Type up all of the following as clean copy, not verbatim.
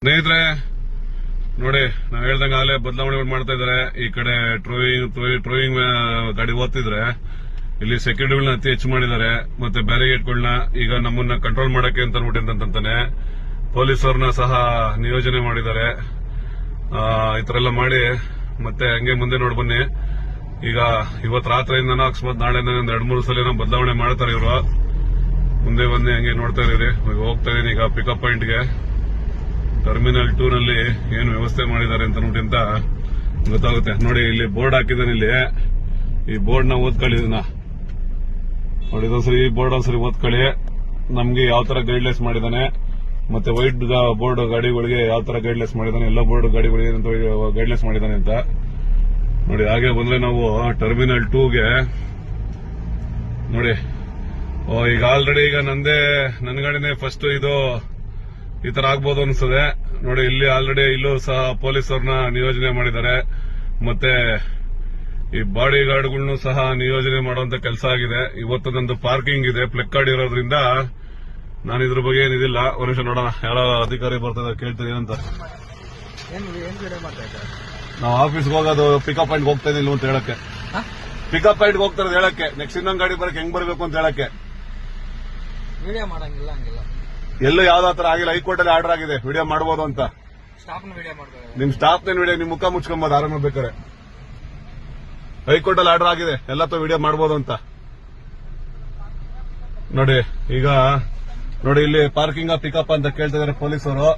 ಸ್ನೇಹಿತರೆ ನೋಡಿ, ನಾವ್ ಹೇಳ್ದಂಗಾಗಲೇ ಬದಲಾವಣೆಗಳು ಮಾಡ್ತಾ ಇದಾರೆ. ಈ ಕಡೆ ಟ್ರೋಯಿಂಗ್ ಗಾಡಿ ಓದ್ತಿದ್ರೆ ಇಲ್ಲಿ ಸೆಕ್ಯೂರಿಟಿಗಳನ್ನ ಅತಿ ಹೆಚ್ಚು ಮಾಡಿದ್ದಾರೆ. ಮತ್ತೆ ಬ್ಯಾರಿಗೇಡ್ಗಳನ್ನ ಈಗ ನಮ್ಮನ್ನ ಕಂಟ್ರೋಲ್ ಮಾಡಕ್ಕೆ ಅಂತ ಅಂತಾನೆ ಪೊಲೀಸರನ್ನ ಸಹ ನಿಯೋಜನೆ ಮಾಡಿದ್ದಾರೆ. ಈ ತರ ಎಲ್ಲ ಮಾಡಿ ಮತ್ತೆ ಹಂಗೆ ಮುಂದೆ ನೋಡ್ ಬನ್ನಿ. ಈಗ ಇವತ್ತು ರಾತ್ರಿಯಿಂದ ಅಕಸ್ಮಾತ್ ನಾಳೆಯಿಂದ ಒಂದು 2-3 ಸಲ ಬದಲಾವಣೆ ಮಾಡ್ತಾರೆ ಇವರು. ಮುಂದೆ ಬಂದು ಹಂಗೆ ನೋಡ್ತಾ ಇರೀರಿ. ಹೋಗ್ತಾ ಇದೀನಿ ಈಗ ಪಿಕಪ್ ಪಾಯಿಂಟ್ಗೆ. ಟರ್ಮಿನಲ್ 2 ನಲ್ಲಿ ಏನು ವ್ಯವಸ್ಥೆ ಮಾಡಿದ್ದಾರೆ ಅಂತ ಗೊತ್ತಾಗುತ್ತೆ. ನೋಡಿ, ಇಲ್ಲಿ ಬೋರ್ಡ್ ಹಾಕಿದ್ದಾನೆ. ಇಲ್ಲಿ ಈ ಬೋರ್ಡ್ ನ ಓದ್ಕೊಳ್ಳಿ. ಇದನ್ನ ನೋಡಿ, ಇದೊಂದ್ಸರಿ ಈ ಬೋರ್ಡ್ ಒಂದ್ಸರಿ ಓದ್ಕೊಳ್ಳಿ. ನಮ್ಗೆ ಯಾವ ತರ ಗೈಡ್ಲೈನ್ಸ್ ಮಾಡಿದಾನೆ, ಮತ್ತೆ ವೈಟ್ ಬೋರ್ಡ್ ಗಾಡಿಗಳಿಗೆ ಯಾವ ತರ ಗೈಡ್ಲೈನ್ಸ್ ಮಾಡಿದಾನೆ, ಎಲ್ಲ ಬೋರ್ಡ್ ಗಾಡಿಗಳಿಗೆ ಗೈಡ್ಲೈನ್ಸ್ ಮಾಡಿದಾನೆ ಅಂತ ನೋಡಿ. ಹಾಗೆ ಬಂದ್ರೆ ನಾವು ಟರ್ಮಿನಲ್ 2ಗೆ ನೋಡಿ. ಈಗ ಆಲ್ರೆಡಿ ಈಗ ನನ್ನ ಗಾಡಿನೇ ಫಸ್ಟ್ ಇದು ಈ ತರ ಆಗ್ಬೋದು ಅನ್ಸುತ್ತೆ ನೋಡಿ. ಇಲ್ಲಿ ಆಲ್ರೆಡಿ ಇಲ್ಲೂ ಸಹ ಪೊಲೀಸರನ್ನ ನಿಯೋಜನೆ ಮಾಡಿದ್ದಾರೆ. ಮತ್ತೆ ಈ ಬಾಡಿ ಗಾರ್ಡ್ಗಳನ್ನು ಸಹ ನಿಯೋಜನೆ ಮಾಡುವಂತ ಕೆಲಸ ಆಗಿದೆ. ಇವತ್ತು ನಂದು ಪಾರ್ಕಿಂಗ್ ಇದೆ, ಪ್ಲೆಕ್ ಕಾರ್ಡ್ ಇರೋದ್ರಿಂದ ನಾನು ಇದ್ರ ಬಗ್ಗೆ ಏನಿದಿಲ್ಲ. ಒಂದು ನಿಮಿಷ ನೋಡೋಣ, ಯಾರೋ ಅಧಿಕಾರಿ ಬರ್ತಾರೆ, ಕೇಳ್ತೀನಿ ಏನಂತ. ನಾವು ಆಫೀಸ್ಗೆ ಹೋಗೋದು ಪಿಕಪ್ ಪಾಯಿಂಟ್ ಹೋಗ್ತಾ ಇದ್ದೀವಿ ಅಂತ ಹೇಳಕ್ಕೆ. ಪಿಕಪ್ ಪಾಯಿಂಟ್ ಹೋಗ್ತಾ ಇರೋದು ಹೇಳಕ್ಕೆ, ನೆಕ್ಸ್ಟ್ ಇನ್ನೊಂದು ಗಾಡಿ ಬರಕ್ಕೆ ಹೆಂಗ್ ಬರಬೇಕು ಅಂತ ಹೇಳಕ್ಕೆ. ವಿಡಿಯೋ ಮಾಡಂಗಿಲ್ಲ, ಹಂಗಿಲ್ಲ. ಎಲ್ಲೂ ಯಾವ್ದೋ ತರ ಆಗಿಲ್ಲ. ಹೈಕೋರ್ಟ್ ಅಲ್ಲಿ ಆರ್ಡರ್ ಆಗಿದೆ ವಿಡಿಯೋ ಮಾಡಬಹುದು ಅಂತ. ನಿಮ್ ಸ್ಟಾಫ್ ವಿಡಿಯೋ ನಿಮ್ ಮುಖ ಮುಚ್ಕೊಂಬೋದು ಆರಾಮ ಬೇಕಾರೆ. ಹೈಕೋರ್ಟ್ ಅಲ್ಲಿ ಆರ್ಡರ್ ಆಗಿದೆ ಎಲ್ಲತ್ತೂ ವಿಡಿಯೋ ಮಾಡಬಹುದು ಅಂತ ನೋಡಿ. ಈಗ ನೋಡಿ, ಇಲ್ಲಿ ಪಾರ್ಕಿಂಗ್ ಪಿಕಪ್ ಅಂತ ಕೇಳ್ತಾ ಇದಾರೆ ಪೊಲೀಸರು.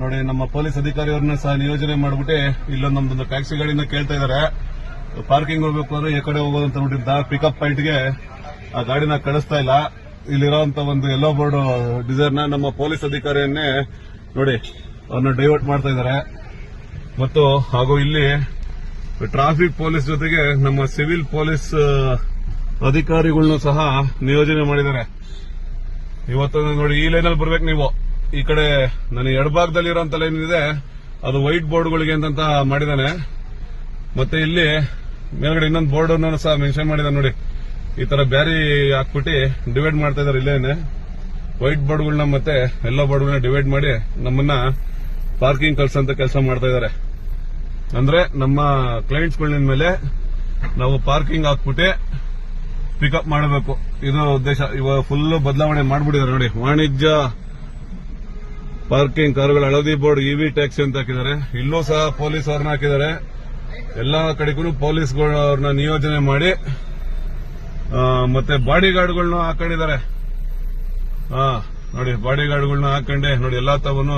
ನೋಡಿ, ನಮ್ಮ ಪೊಲೀಸ್ ಅಧಿಕಾರಿಯವ್ರನ್ನ ಸಹ ನಿಯೋಜನೆ ಮಾಡ್ಬಿಟ್ಟು ಇಲ್ಲೊಂದು ನಮ್ದೊಂದು ಟ್ಯಾಕ್ಸಿ ಗಾಡಿನ ಕೇಳ್ತಾ ಇದಾರೆ. ಪಾರ್ಕಿಂಗ್ ಹೋಗ್ಬೇಕು ಅಂದ್ರೆ ಈ ಕಡೆ ಹೋಗೋದು ಅಂತ ನೋಡಿದ್ದ ಪಿಕಪ್ ಪಾಯಿಂಟ್ ಗೆ ಆ ಗಾಡಿನ ಕಳಿಸ್ತಾ ಇಲ್ಲ. ಇಲ್ಲಿರೋಂತ ಒಂದು ಯೆಲ್ಲೋ ಬೋರ್ಡ್ ಡಿಸೈರ್ ನ ನಮ್ಮ ಪೊಲೀಸ್ ಅಧಿಕಾರಿಯನ್ನೇ ನೋಡಿ ಅವ್ರನ್ನ ಡೈವರ್ಟ್ ಮಾಡ್ತಾ ಇದ್ದಾರೆ. ಮತ್ತು ಹಾಗೂ ಇಲ್ಲಿ ಟ್ರಾಫಿಕ್ ಪೊಲೀಸ್ ಜೊತೆಗೆ ನಮ್ಮ ಸಿವಿಲ್ ಪೊಲೀಸ್ ಅಧಿಕಾರಿಗಳನ್ನು ಸಹ ನಿಯೋಜನೆ ಮಾಡಿದ್ದಾರೆ. ಇವತ್ತು ನೋಡಿ, ಈ ಲೈನಲ್ಲಿ ಬರ್ಬೇಕು ನೀವು. ಈ ಕಡೆ ನನ್ನ ಎಡಭಾಗದಲ್ಲಿರುವಂತ ಲೈನ್ ಇದೆ, ಅದು ವೈಟ್ ಬೋರ್ಡ್ಗಳಿಗೆ ಅಂತ ಮಾಡಿದ್ದಾನೆ. ಮತ್ತೆ ಇಲ್ಲಿ ಮೇಲ್ಗಡೆ ಇನ್ನೊಂದು ಬೋರ್ಡ್ ಅನ್ನು ಸಹ ಮೆನ್ಷನ್ ಮಾಡಿದ್ದಾನೆ ನೋಡಿ. ಈ ತರ ಬ್ಯಾರಿ ಹಾಕ್ಬಿಟ್ಟು ಡಿವೈಡ್ ಮಾಡ್ತಾ ಇದಾರೆ. ಇಲ್ಲೇನೆ ವೈಟ್ ಬೋರ್ಡ್ಗಳನ್ನ ಮತ್ತೆ ಎಲ್ಲೋ ಬೋರ್ಡ್ಗಳನ್ನ ಡಿವೈಡ್ ಮಾಡಿ ನಮ್ಮನ್ನ ಪಾರ್ಕಿಂಗ್ ಕಳ್ಸಂತ ಕೆಲಸ ಮಾಡ್ತಾ ಇದಾರೆ. ಅಂದ್ರೆ ನಮ್ಮ ಕ್ಲೈಂಟ್ಸ್ಗಳ ಮೇಲೆ ನಾವು ಪಾರ್ಕಿಂಗ್ ಹಾಕ್ಬಿಟ್ಟು ಪಿಕಪ್ ಮಾಡಬೇಕು, ಇದು ಉದ್ದೇಶ. ಇವಾಗ ಫುಲ್ ಬದಲಾವಣೆ ಮಾಡ್ಬಿಟ್ಟಿದ್ದಾರೆ ನೋಡಿ. ವಾಣಿಜ್ಯ ಪಾರ್ಕಿಂಗ್ ಕಾರುಗಳ ಹಳದಿ ಬೋರ್ಡ್ ಇವಿ ಟ್ಯಾಕ್ಸಿ ಅಂತ ಹಾಕಿದ್ದಾರೆ. ಇಲ್ಲೂ ಸಹ ಪೊಲೀಸ್ ಅವ್ರನ್ನ ಹಾಕಿದ್ದಾರೆ. ಎಲ್ಲಾ ಕಡೆಗೂ ಪೊಲೀಸ್ಗಳನ್ನ ನಿಯೋಜನೆ ಮಾಡಿ ಮತ್ತೆ ಬಾಡಿ ಗಾರ್ಡ್ಗಳನ್ನ ಹಾಕೊಂಡಿದ್ದಾರೆ. ನೋಡಿ, ಬಾಡಿ ಗಾರ್ಡ್ಗಳನ್ನ ಹಾಕೊಂಡೆ ನೋಡಿ ಎಲ್ಲಾ ತವನು